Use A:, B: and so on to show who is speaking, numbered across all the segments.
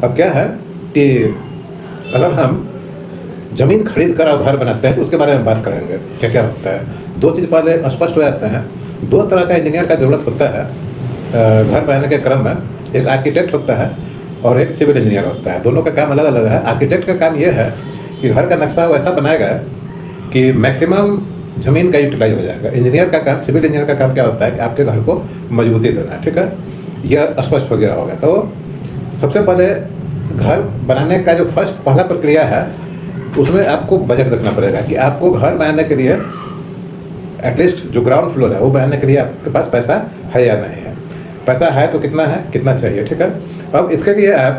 A: अब क्या है कि अगर हम ज़मीन खरीद कर और घर बनाते हैं तो उसके बारे में बात करेंगे क्या क्या होता है। दो चीज़ पहले स्पष्ट हो जाते हैं। दो तरह का इंजीनियर का ज़रूरत होता है घर बनाने के क्रम में। एक आर्किटेक्ट होता है और एक सिविल इंजीनियर होता है। दोनों का काम अलग अलग है। आर्किटेक्ट का काम यह है कि घर का नक्शा वैसा बनाएगा कि मैक्सिमम ज़मीन का यूटिलाइज हो जाएगा। इंजीनियर का काम, सिविल इंजीनियर का काम क्या होता है कि आपके घर को मजबूती देना है। ठीक है, यह स्पष्ट हो गया होगा। तो सबसे पहले घर बनाने का जो पहला प्रक्रिया है उसमें आपको बजट रखना पड़ेगा कि आपको घर बनाने के लिए एटलीस्ट जो ग्राउंड फ्लोर है वो बनाने के लिए आपके पास पैसा है या नहीं है। पैसा है तो कितना है, कितना चाहिए। ठीक है, अब इसके लिए आप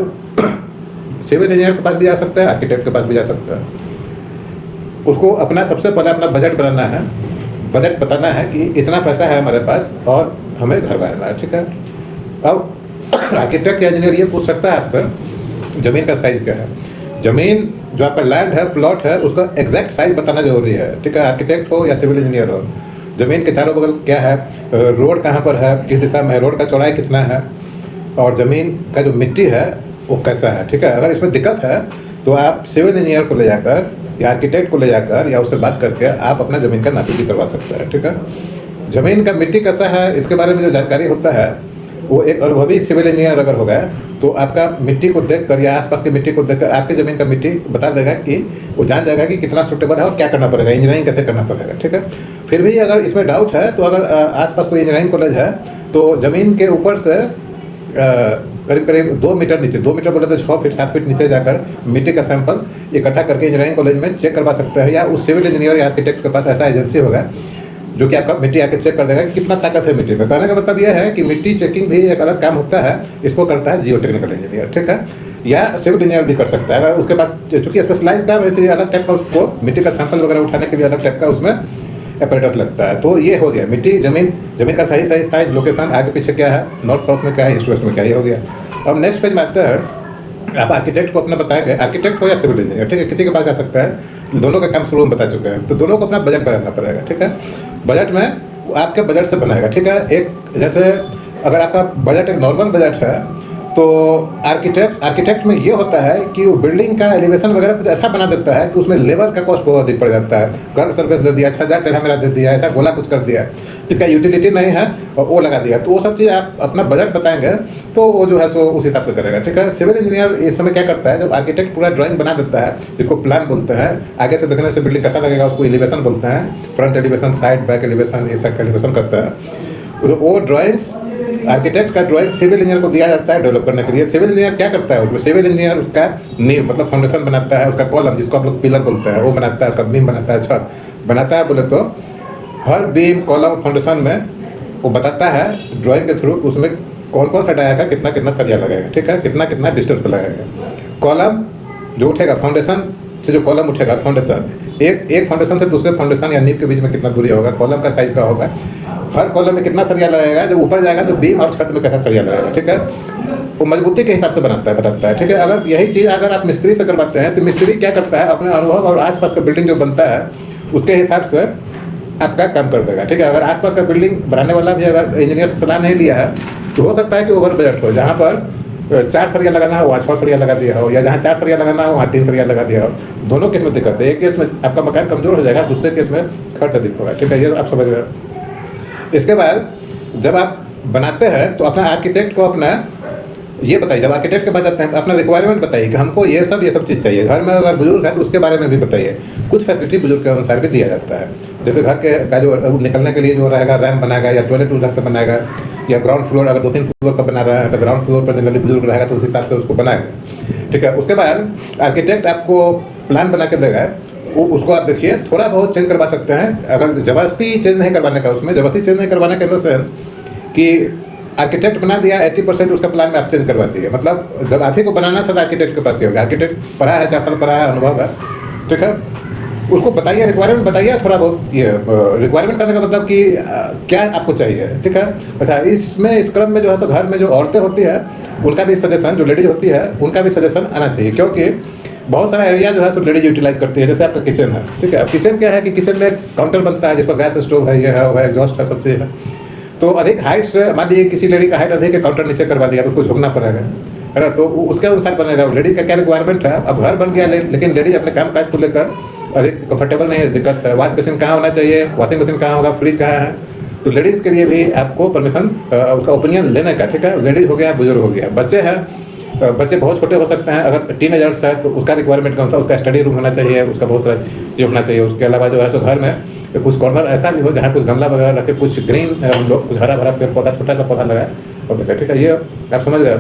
A: सिविल इंजीनियर के पास भी जा सकते हैं, आर्किटेक्ट के पास भी जा सकते हैं। उसको अपना सबसे पहले अपना बजट बनाना है। बजट बताना है कि इतना पैसा है हमारे पास और हमें घर बनाना है। ठीक है, अब आर्किटेक्ट या इंजीनियर ये पूछ सकता है आपसे ज़मीन का साइज़ क्या है। ज़मीन जो आपका लैंड है, प्लॉट है, उसका एग्जैक्ट साइज बताना जरूरी है। ठीक है, आर्किटेक्ट हो या सिविल इंजीनियर हो। ज़मीन के चारों बगल क्या है, रोड कहाँ पर है, किस दिशा में है, रोड का चौड़ाई कितना है और ज़मीन का जो मिट्टी है वो कैसा है। ठीक है, अगर इसमें दिक्कत है तो आप सिविल इंजीनियर को ले जाकर या आर्किटेक्ट को ले जाकर या उससे बात करके आप अपना ज़मीन का नापी भी करवा सकते हैं। ठीक है, ज़मीन का मिट्टी कैसा है इसके बारे में जो जानकारी होता है वो एक अनुभवी सिविल इंजीनियर अगर होगा तो आपका मिट्टी को देखकर या आसपास की मिट्टी को देखकर आपके ज़मीन का मिट्टी बता देगा कि वो जान जाएगा कि कितना सूटेबल है और क्या करना पड़ेगा, इंजीनियरिंग कैसे करना पड़ेगा। ठीक है, फिर भी अगर इसमें डाउट है तो अगर आसपास कोई इंजीनियरिंग कॉलेज है तो ज़मीन के ऊपर से करीब करीब 2 मीटर नीचे, 2 मीटर बोले तो 6 फीट 7 फीट नीचे जाकर मिट्टी का सैंपल इकट्ठा करके इंजीनियरिंग कॉलेज में चेक करवा सकते हैं। या उस सिविल इंजीनियर या आर्किटेक्ट के पास ऐसा एजेंसी होगा जो कि आपका मिट्टी आके चेक कर देगा कि कितना ताकत है मिट्टी में। कहने का मतलब यह है कि मिट्टी चेकिंग भी एक अलग काम होता है, इसको करता है जियो टेक्निकल इंजीनियर। ठीक है, या सिविल इंजीनियर भी कर सकता है। अगर उसके बाद चूँकि स्पेशलाइज काम है इसलिए अलग टाइप का उसको मिट्टी का सैंपल वगैरह उठाने के लिए अलग टाइप का उसमें अपरेटस लगता है। तो ये हो गया मिट्टी, ज़मीन का सही साइज, लोकेशन, आगे पीछे क्या है, नॉर्थ साउथ में क्या है, ईस्ट वेस्ट में क्या, ये हो गया। अब नेक्स्ट पेज में आते हैं, आप आर्किटेक्ट को अपना बताएंगे, आर्किटेक्ट हो या सिविल इंजीनियर। ठीक है, किसी के पास जा सकता है, दोनों का काम शुरू में बता चुके हैं। तो दोनों को अपना बजट बनाना पड़ेगा। ठीक है, बजट में आपके बजट से बनाएगा। ठीक है, एक जैसे अगर आपका बजट एक नॉर्मल बजट है तो आर्किटेक्ट में ये होता है कि वो बिल्डिंग का एलिवेशन वगैरह कुछ ऐसा बना देता है कि उसमें लेबर का कॉस्ट बहुत अधिक पड़ जाता है। कर्व सर्फेस दे दिया, 6000 टेढ़ा मेरा दे दिया, ऐसा गोला कुछ कर दिया, इसका यूटिलिटी नहीं है और वो लगा दिया। तो वो सब चीज़ आप अपना बजट बताएंगे तो वो जो है सो उस हिसाब से करेगा। ठीक है, सिविल इंजीनियर इस समय क्या करता है, जब आर्किटेक्ट पूरा ड्राइंग बना देता है, इसको प्लान बोलते हैं, आगे से देखने से बिल्डिंग कैसा लगेगा उसको एलिवेशन बोलते हैं, front elevation, side back elevation, ये सब का एलिवेशन करता है। तो वो ड्राइंग्स आर्किटेक्ट का ड्राइंग सिविल इंजीनियर को दिया जाता है डेवलप करने के लिए। सिविल इंजीनियर क्या करता है उसमें, सिविल इंजीनियर उसका नींव मतलब फाउंडेशन बनाता है, उसका कॉलम जिसको आप लोग पिलर बोलते हैं वो बनाता है, उसका बीम बनाता है, छत बनाता है। बोले तो हर बीम, कॉलम, फाउंडेशन में वो बताता है ड्राइंग के थ्रू उसमें कौन कौन सा डायगा, कितना कितना सरिया लगेगा। ठीक है, कितना कितना डिस्टेंस पर लगेगा। कॉलम जो उठेगा, फाउंडेशन से जो कॉलम उठेगा, फाउंडेशन एक फाउंडेशन से दूसरे फाउंडेशन या नींव के बीच में कितना दूरी होगा, कॉलम का साइज का होगा, हर कॉलम में कितना सरिया लगेगा, जब ऊपर जाएगा तो बीम और छत में कैसा सरिया लगेगा। ठीक है, वो मजबूती के हिसाब से बताता है। ठीक है, अगर यही चीज़ अगर आप मिस्त्री से करवाते हैं तो मिस्त्री क्या करता है, अपने अनुभव और आसपास का बिल्डिंग जो बनता है उसके हिसाब से आपका काम कर देगा। ठीक है, अगर आसपास का बिल्डिंग बनाने वाला भी अगर इंजीनियर से सलाह नहीं लिया है तो हो सकता है कि ओवर बजट हो, जहाँ पर 4 सरिया लगाना हो वहाँ 6 सरिया लगा दिया हो, या जहाँ 4 सरिया लगाना हो वहाँ 3 सरिया लगा दिया हो। दोनों केस में दिक्कत है। एक केस में आपका मकान कमजोर हो जाएगा, दूसरे केस में खर्च अधिक होगा। ठीक है, ये आप समझ रहे हो। इसके बाद जब आप बनाते हैं तो अपना आर्किटेक्ट को अपना ये बताइए, जब आर्किटेक्ट के पास जाते हैं तो अपना रिक्वायरमेंट बताइए कि हमको ये सब चीज़ चाहिए। घर में अगर बुजुर्ग है तो उसके बारे में भी बताइए। कुछ फैसिलिटी बुजुर्ग के अनुसार भी दिया जाता है, जैसे घर के का जो निकलने के लिए जो रहेगा रैम्प बनाएगा, या टॉयलेट उस ढंग से बनाएगा, या ग्राउंड फ्लोर अगर 2-3 फ्लोर का बना रहा है तो ग्राउंड फ्लोर पर जनरली बुजुर्ग रहेगा तो उस हिसाब से उसको बनाएगा। ठीक है, उसके बाद आर्किटेक्ट आपको प्लान बना के देगा, वो उसको आप देखिए, थोड़ा बहुत चेंज करवा सकते हैं। अगर ज़बरदस्ती चेंज नहीं करवाने का, उसमें ज़बरदस्ती चेंज नहीं करवाने का इन द सेंस कि आर्किटेक्ट बना दिया 80% उसका प्लान में आप चेंज करवा दिए। मतलब जब आप ही को बनाना था तो आर्किटेक्ट के पास क्या होगा, आर्किटेक्ट पढ़ा है, 4 साल पढ़ा है, अनुभव है। ठीक है, उसको बताइए, रिक्वायरमेंट बताइए थोड़ा बहुत। ये रिक्वायरमेंट करने का मतलब कि क्या आपको चाहिए। ठीक है, अच्छा इसमें इस क्रम में जो है तो घर में जो औरतें होती है उनका भी सजेशन, जो लेडीज होती है उनका भी सजेशन आना चाहिए, क्योंकि बहुत सारा एरिया जो है सो लेडीज यूटिलाइज करती है। जैसे आपका किचन है, ठीक है, अब किचन क्या है कि किचन में काउंटर बनता है जिस पर गैस स्टोव है, ये है, वो है, एग्जॉस्ट है, सब चीज़ है। तो अधिक हाइट से मान लीजिए किसी लेडी का हाइट अधिक है, काउंटर नीचे करवा दिया तो उसको झुकना पड़ेगा। है ना। तो उसके अनुसार बनेगा। लेडीज का क्या रिक्वायरमेंट है, अब घर बन गया लेकिन लेडीज अपने काम काज को लेकर अधिक कंफर्टेबल नहीं है, दिक्कत है। वॉश बेसिन कहाँ होना चाहिए, वॉशिंग मशीन कहाँ होगा, फ्रिज कहाँ है, तो लेडीज़ के लिए भी आपको परमिशन उसका ओपिनियन लेने का, ठीक है। लेडीज हो गया, बुजुर्ग हो गया, बच्चे हैं, बच्चे बहुत छोटे हो सकते हैं। अगर टीनेजर्स है तो उसका रिक्वायरमेंट कौन सा, उसका स्टडी रूम होना चाहिए, उसका बहुत सारा चीज़ होना चाहिए। उसके अलावा जो है सो घर में कुछ कॉर्नर ऐसा भी हो जहाँ कुछ गमला वगैरह रखे, कुछ ग्रीन हम लोग कुछ हरा भरा पेड़ पौधा, छोटा सा पौधा लगाए और देखा, ठीक है। ये आप समझ गए।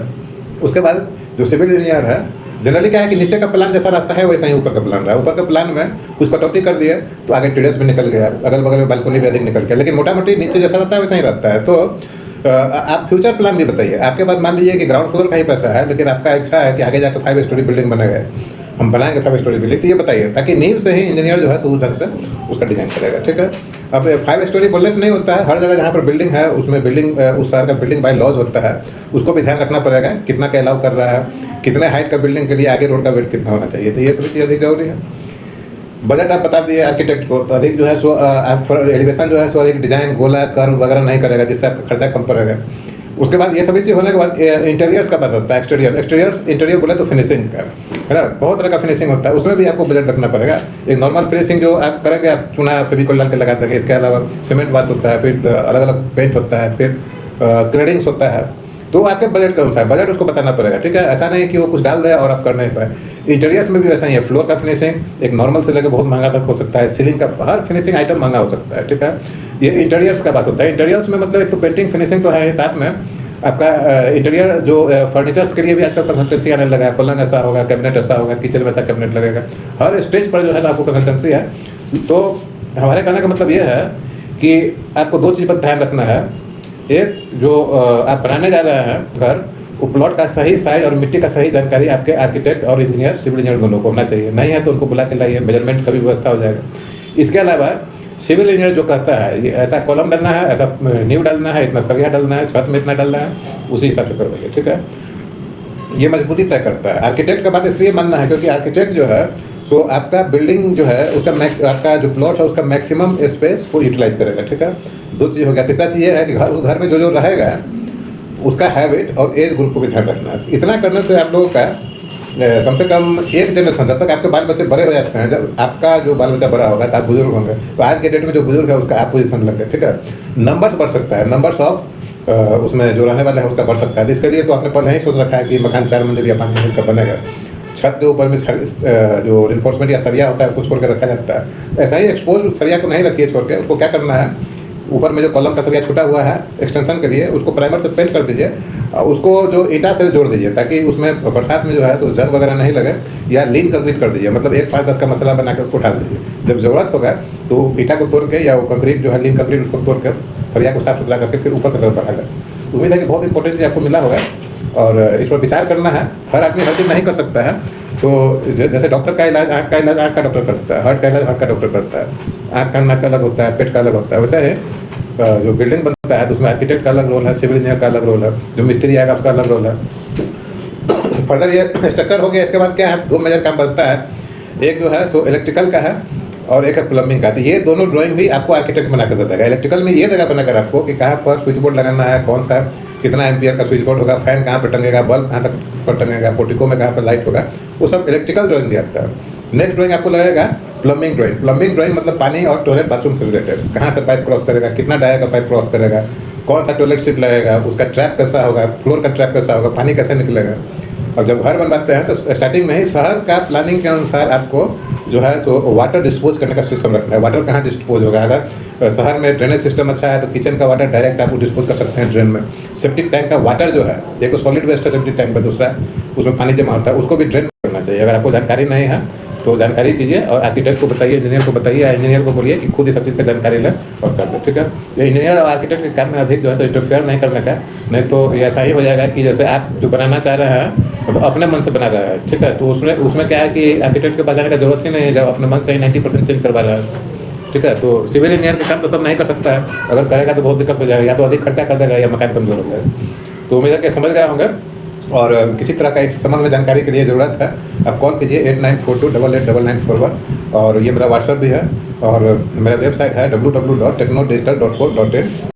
A: उसके बाद जो सिविल इंजीनियर है, जनरली क्या है कि नीचे का प्लान जैसा रास्ता है वैसा ही ऊपर का प्लान रहा है। ऊपर के प्लान में कुछ कटौती कर दिए तो आगे टेरेस भी निकल गया, अगल बगल में बालकनी भी अधिक निकल गया, लेकिन मोटा मोटी नीचे जैसा रहता है वैसा ही रहता है। तो आप फ्यूचर प्लान भी बताइए। आपके पास मान लीजिए कि ग्राउंड फ्लोर का ही पैसा है, लेकिन आपका इच्छा है कि आगे जाकर 5 स्टोरी बिल्डिंग बनेगा, हम बनाएंगे 5 स्टोरी बिल्डिंग, तो ये बताइए, ताकि नींव से ही इंजीनियर जो है उस ढंग से उसका डिजाइन करेगा, ठीक है। अब 5 स्टोरी बोलने से नहीं होता है, हर जगह जहाँ पर बिल्डिंग है उसमें बिल्डिंग उस शहर का बिल्डिंग बाय लॉज होता है, उसको भी ध्यान रखना पड़ेगा, कितना का अलाउ कर रहा है, कितने हाइट का बिल्डिंग के लिए आगे रोड का वेट कितना होना चाहिए, तो ये सभी चीज़ अधिक जरूरी है। बजट आप बता दिए आर्किटेक्ट को, तो अधिक जो है सो आप एलिवेशन जो है सो अधिक डिजाइन गोला कर्व वगैरह नहीं करेगा, जिससे आपका खर्चा कम पड़ेगा। उसके बाद ये सभी चीज़ होने के बाद इंटीरियर्स का बात होता है, एक्सटीरियर बोले तो फिनिशिंग का, है ना। बहुत तरह का फिनिशिंग होता है, उसमें भी आपको बजट रखना पड़ेगा। एक नॉर्मल फिनिशिंग जो आप करेंगे, आप चूना फेविकोल डाल के लगा देंगे, इसके अलावा सीमेंट वाश होता है, फिर अलग अलग पेंट होता है, फिर क्रेडिंग्स होता है, तो आपके बजट के अनुसार बजट उसको बताना पड़ेगा, ठीक है। ऐसा नहीं कि वो कुछ डाल दे और आप कर नहीं पाए। इंटीरियर्स में भी वैसा ही है, फ्लोर का फिनिशिंग एक नॉर्मल से लेकर बहुत महंगा तक हो सकता है, सीलिंग का हर फिनिशिंग आइटम महंगा हो सकता है, ठीक है। ये इंटीरियर्स का बात होता है। इंटीरियर्स में मतलब एक तो पेंटिंग फिनिशिंग तो है, साथ में आपका इंटीरियर जो फर्नीचर्स के लिए भी आजकल कंसल्टेंसी आने लगा है, पलंग ऐसा होगा, कैबिनेट ऐसा होगा, किचन में ऐसा कैबिनेट लगेगा, हर स्टेज पर जो है आपको कंसल्टेंसी है। तो हमारे कहने का मतलब ये है कि आपको 2 चीज़ पर ध्यान रखना है। एक, जो आप बनाने जा रहे हैं घर, वो प्लॉट का सही साइज और मिट्टी का सही जानकारी आपके आर्किटेक्ट और इंजीनियर, सिविल इंजीनियर दोनों को होना चाहिए। नहीं है तो उनको बुला के लाइए, मेजरमेंट का भी व्यवस्था हो जाएगा। इसके अलावा सिविल इंजीनियर जो कहता है ये ऐसा कॉलम डालना है, ऐसा नींव डालना है, इतना सरिया डालना है, छत में इतना डालना है, उसी हिसाब से करवाइए, ठीक है। ये मजबूती तय करता है। आर्किटेक्ट का बात इसलिए मानना है क्योंकि आर्किटेक्ट जो है सो आपका बिल्डिंग जो है उसका आपका जो प्लॉट है उसका मैक्सिमम स्पेस को यूटिलाइज करेगा, ठीक है। 2 चीज़ हो गया। तीसरा चीज़ ये है कि घर में जो रहेगा उसका हैबिट और एज ग्रुप को भी ध्यान रखना है। इतना करने से आप लोगों का कम से कम एक जनरेशन, जब तक आपके बाल बच्चे बड़े हो जाते हैं, जब आपका जो बाल बच्चा बड़ा होगा तो आप बुजुर्ग होंगे, तो आज के डेट में जो बुजुर्ग है उसका आप पोजीशन लग गए, ठीक है। नंबर्स बढ़ सकता है, नंबर्स ऑफ उसमें जो रहने वाले हैं उसका बढ़ सकता है। इसके लिए तो आपने पहले ही सोच रखा है कि मकान 4 मंजिल या 5 मंजिल का बनेगा, छत के ऊपर में जो रिन्फोर्समेंट या सरिया होता है उसको छोड़ के रखा जाता है। ऐसा ही एक्सपोज सरिया को नहीं रखिए छोड़ के, उसको क्या करना है, ऊपर में जो कॉलम का सरिया छूटा हुआ है एक्सटेंशन के लिए, उसको प्राइमर से पेंट कर दीजिए, उसको जो ईंटा से जोड़ दीजिए, ताकि उसमें बरसात में जो है तो जंग वगैरह नहीं लगे, या लीन कंक्रीट कर दीजिए, मतलब 1-5-10 का मसाला बना के उसको डाल दीजिए। जब ज़रूरत होगा तो ईंटा को तोड़ के या वो कंक्रीट जो है लीन कंक्रीट उसको तोड़ कर सरिया को साफ सुथरा करके फिर ऊपर की तरफ बढ़ा लें। उम्मीद है कि बहुत इंपॉर्टेंट चीज़ आपको मिला होगा और इस पर विचार करना है। हर आदमी हर चीज़ नहीं कर सकता है, तो जैसे डॉक्टर का इलाज आँख का इलाज आँख का डॉक्टर करता है, हार्ट का इलाज हार्ट का डॉक्टर करता है, आँख का नाक का अलग होता है, पेट का अलग होता है। वैसे है जो बिल्डिंग बनता है तो उसमें आर्किटेक्ट का अलग रोल है, सिविल इंजीनियर का अलग रोल है, जो मिस्त्री आएगा उसका अलग रोल है। फर्दर ये स्ट्रक्चर हो गया। इसके बाद क्या है, 2 मेजर काम बचता है, एक जो है सो इलेक्ट्रिकल का है और एक है प्लम्बिंग का। तो ये दोनों ड्राइंग भी आपको आर्किटेक्ट बना कर दे देगा। इलेक्ट्रिकल में ये जगह बनाकर आपको कि कहाँ पर स्विच बोर्ड लगाना है, कौन सा कितना एम्पियर का स्विच बोर्ड होगा, फैन कहाँ पर टंगेगा, बल्ब कहाँ तक पर टंगेगा, पोर्टिको में कहाँ पर लाइट होगा, वो सब इलेक्ट्रिकल ड्राइंग भी आता है। नेक्स्ट ड्राइंग आपको लगेगा प्लम्बिंग ड्राइंग। प्लम्बिंग ड्राइंग मतलब पानी और टॉयलेट बाथरूम से रिलेटेड, कहाँ से पाइप क्रॉस करेगा, कितना डाया का पाइप क्रॉस करेगा, कौन सा टॉयलेट सीट लगेगा, उसका ट्रैप कैसा होगा, फ्लोर का ट्रैप कैसा होगा, पानी कैसे निकलेगा। और जब घर बनवाते हैं तो स्टार्टिंग में ही शहर का प्लानिंग के अनुसार आपको जो है सो वाटर डिस्पोज करने का सिस्टम रखना है। वाटर कहाँ डिस्पोज होगा, अगर शहर में ड्रेनेज सिस्टम अच्छा है तो किचन का वाटर डायरेक्ट आप डिस्पोज कर सकते हैं ड्रेन में। सेप्टिक टैंक का वाटर जो है, एक तो सॉलिड वेस्ट है सेप्टिक टैंक पर, दूसरा उसमें पानी जमा होता है, उसको भी ड्रेन करना चाहिए। अगर आपको जानकारी नहीं है तो जानकारी कीजिए और आर्किटेक्ट को बताइए, इंजीनियर को बताइए, या इंजीनियर को बोलिए कि खुद ही सब चीज़ का जानकारी लें और कर दे, ठीक है। ये इंजीनियर और आर्किटेक्ट के काम में अधिक जो है सो इंटरफेयर नहीं करने का, नहीं तो ये ऐसा ही हो जाएगा कि जैसे आप जो बनाना चाह रहे हैं तो अपने मन से बना रहा है, ठीक है। तो उसमें क्या है कि आर्किटेक्ट के पास जाने का जरूरत ही नहीं है, जब अपने मन से ही 90% चेंज करवा रहा है, ठीक है। तो सिविल इंजीनियर के काम तो सब नहीं कर सकता है, अगर करेगा तो बहुत दिक्कत हो जाएगा, या तो अधिक खर्चा कर देगा या मकान कमजोर हो जाएगा। तो उम्मीद है कि समझ गए होंगे। और किसी तरह का इस संबंध में जानकारी के लिए ज़रूरत है आप कॉल कीजिए 8942889941। और ये मेरा व्हाट्सएप भी है और मेरा वेबसाइट है www.technodigital.co.in।